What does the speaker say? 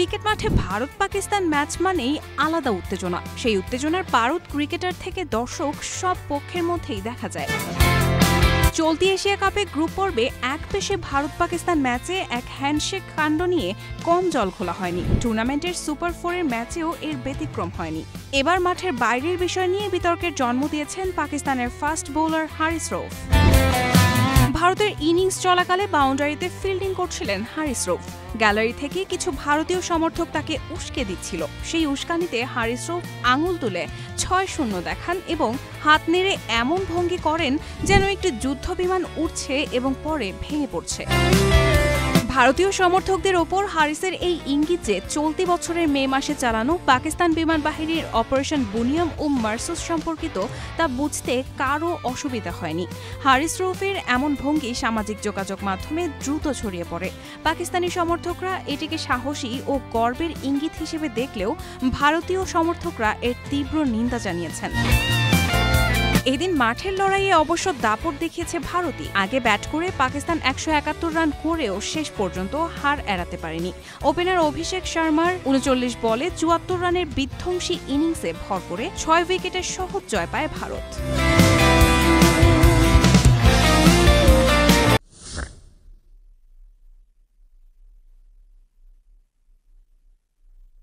Cricket মাঠে Bharat Pakistan match মানেই আলাদা উত্তেজনা। সেই উত্তেজনার পারদ ক্রিকেটার থেকে দর্শক সব পক্ষের মধ্যেই দেখা যায়। চলতি এশিয়া কাপে গ্রুপ পর্বে এক পেশে ভারত পাকিস্তান ম্যাচে এক হ্যান্ডশেক কাণ্ড নিয়ে কম জল খোলা হয়নি। টুর্নামেন্টের সুপার 4-এর ম্যাচেও এর ব্যতিক্রম হয়নি। এবার মাঠের বাইরের বিষয় নিয়ে বিতর্কের জন্ম দিয়েছেন পাকিস্তানের ফাস্ট বোলার হারিস রৌফ। ভারতের ইনিংস চলাকালে বাউন্ডারিতে ফিল্ডিং করছিলেন হারিস রৌফ। গ্যালারি থেকে কিছু ভারতীয় সমর্থক তাকে উস্কে দিচ্ছিল। সেই উস্কানিতে হারিস রৌফ আঙুল তুলে 6-0 দেখান এবং হাত নেড়ে এমন ভঙ্গি করেন যেন একটি যুদ্ধবিমান উড়ছে এবং পরে ভেঙে পড়ছে। ভারতীয় সমর্থকদের ওপর হারিসের এই ইঙ্গিত যে চলতি বছরের মে মাসে চালানো পাকিস্তান বিমান বাহিনীর অপারেশন বুনিয়াম মারসুস সম্পর্কিত তা বুঝতে কারও অসুবিধা হয়নি। হারিস রৌফের এমন ভঙ্গি সামাজিক যোগাযোগ মাধ্যমে দ্রুত ছড়িয়ে পড়ে। পাকিস্তানি সমর্থকরা এটিকে সাহসী ও গর্বের ইঙ্গিত হিসেবে দেখলেও ভারতীয় সমর্থকরা এর তীব্র নিন্দা জানিয়েছেন। এদিন মাঠের লড়াইয়ে অবশ্য দাপট দেখিয়েছে ভারতই। আগে ব্যাট করে পাকিস্তান 171 রান করেও শেষ পর্যন্ত হার এড়াতে পারেনি। ওপেনার অভিষেক শর্মার 39 বলে 74 রানের বিধ্বংসী ইনিংসে ভর করে 6 উইকেটের সহজ জয় পায় ভারত।